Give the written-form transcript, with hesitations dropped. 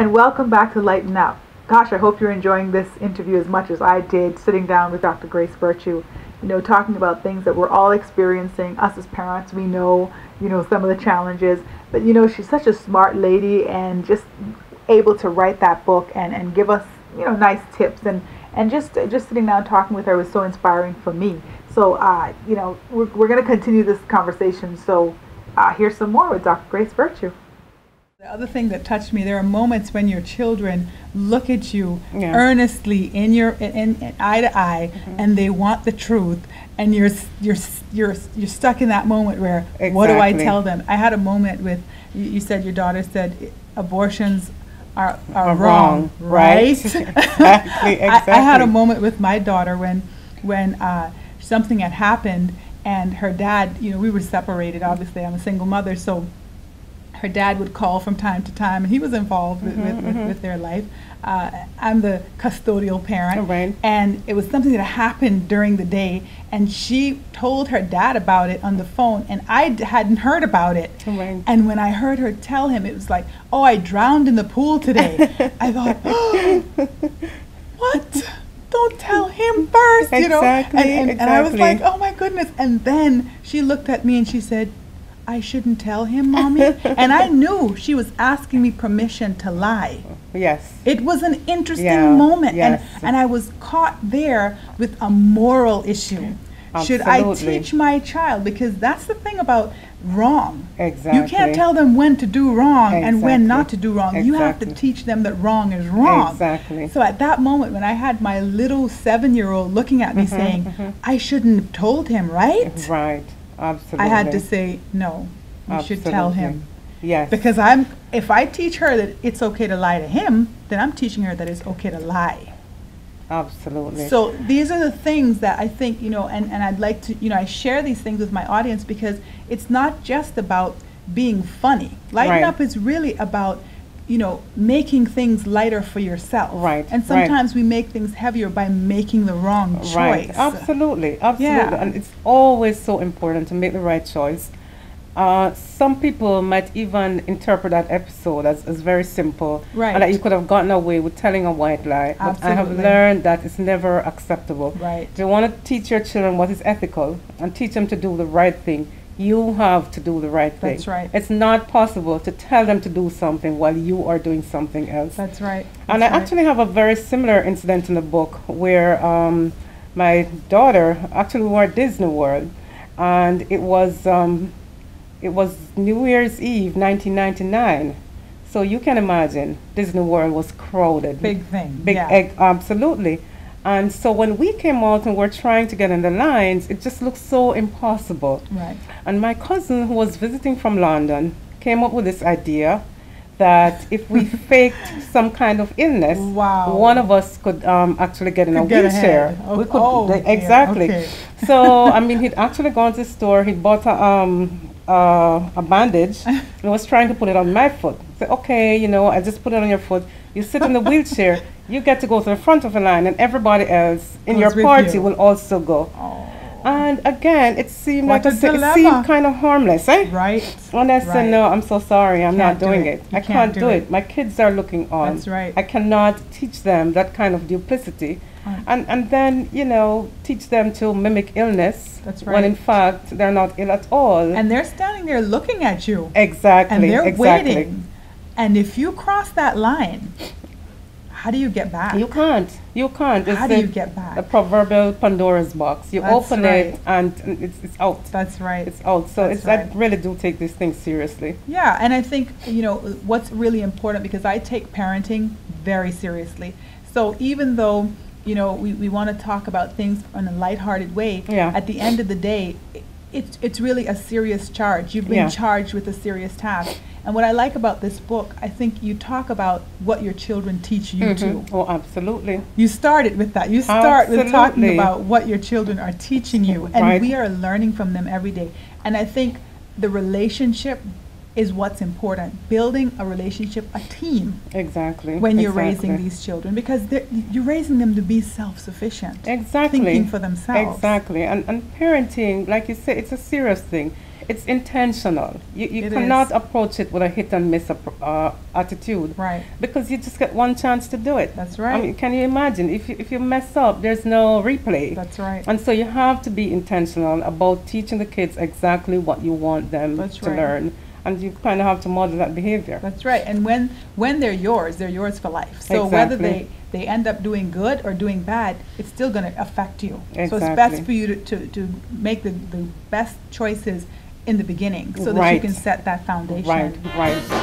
and welcome back to Lighten Up. Gosh, I hope you're enjoying this interview as much as I did sitting down with Dr. Grace Virtue, talking about things that we're all experiencing. Us as parents, we know, some of the challenges, but she's such a smart lady and just able to write that book and give us, nice tips and just sitting down talking with her was so inspiring for me. So, we're going to continue this conversation. So, here's some more with Dr. Grace Virtue. The other thing that touched me, there are moments when your children look at you earnestly in eye to eye, and they want the truth, and you're stuck in that moment where what do I tell them? I had a moment with you said your daughter said abortions are wrong, right? Exactly. I had a moment with my daughter when something had happened, and her dad, we were separated. Obviously, I'm a single mother, so her dad would call from time to time, and he was involved with their life. I'm the custodial parent, right. And it was something that happened during the day, and she told her dad about it on the phone, and I hadn't heard about it. Right. And when I heard her tell him, it was like, oh, I drowned in the pool today. I thought, oh, what? Don't tell him first, Exactly. And I was like, oh my goodness. And then she looked at me and she said, I shouldn't tell him, Mommy. And I knew she was asking me permission to lie. Yes. It was an interesting moment. Yes. And I was caught there with a moral issue. Absolutely. Should I teach my child? Because that's the thing about wrong. Exactly. You can't tell them when to do wrong and when not to do wrong. Exactly. You have to teach them that wrong is wrong. Exactly. So at that moment when I had my little 7-year-old looking at me saying, I shouldn't have told him, right? Right. Absolutely. I had to say, no, you should tell him. Yes. Because if I teach her that it's okay to lie to him, then I'm teaching her that it's okay to lie. Absolutely. So these are the things that I think, and I'd like to, I share these things with my audience because it's not just about being funny. Lighten Up is really about, making things lighter for yourself. Right. And sometimes we make things heavier by making the wrong choice. Right. Absolutely. Absolutely. Yeah. And it's always so important to make the right choice. Some people might even interpret that episode as very simple. Right. And that you could have gotten away with telling a white lie. Absolutely. But I have learned that it's never acceptable. Right. If you want to teach your children what is ethical and teach them to do the right thing, you have to do the right thing. That's right. It's not possible to tell them to do something while you are doing something else. That's right. And I actually have a very similar incident in the book where my daughter, actually we were at Disney World, and it was New Year's Eve 1999. So you can imagine Disney World was crowded. Big thing. Absolutely. And so when we came out and were trying to get in the lines, it just looked so impossible. Right. And my cousin, who was visiting from London, came up with this idea that if we faked some kind of illness, one of us could actually get in a wheelchair. We could exactly. Okay. So I mean, he'd actually gone to the store. He bought a bandage and was trying to put it on my foot. Said, okay, I just put it on your foot. You sit in the wheelchair. You get to go to the front of the line, and everybody else in your party will also go. Oh. And again, it seemed it seemed kind of harmless, eh? Right. And I said, no, I'm so sorry, I'm not doing it. I can't do it. My kids are looking on. That's right. I cannot teach them that kind of duplicity. Right. And then, teach them to mimic illness. That's right. When in fact, they're not ill at all. And they're standing there looking at you. Exactly. And they're waiting. And if you cross that line, how do you get back? You can't. How do you get back? The proverbial Pandora's box. You open it and it's out. That's right. It's out. So I really do take these things seriously. Yeah, and I think, what's really important, because I take parenting very seriously. So even though, we want to talk about things in a lighthearted way, at the end of the day, it's really a serious charge. You've been charged with a serious task. And what I like about this book, I think you talk about what your children teach you too. Oh, absolutely. You started with that. You start with talking about what your children are teaching you. And we are learning from them every day. And I think the relationship is what's important. Building a relationship, a team. Exactly. When you're raising these children, because you're raising them to be self-sufficient. Exactly. Thinking for themselves. Exactly. And parenting, like you said, it's a serious thing. it's intentional. You It cannot is. approach it with a hit and miss attitude. Right. Because you just get one chance to do it. That's I right. mean, can you imagine if you mess up, there's no replay. That's right. And so you have to be intentional about teaching the kids exactly what you want them That's to right. learn, and you kind of have to model that behavior. That's right. And when they're yours for life. So whether Exactly. they end up doing good or doing bad, it's still going to affect you. So it's Exactly. best for you to make the best choices in the beginning so that you Right. can set that foundation. Right, right.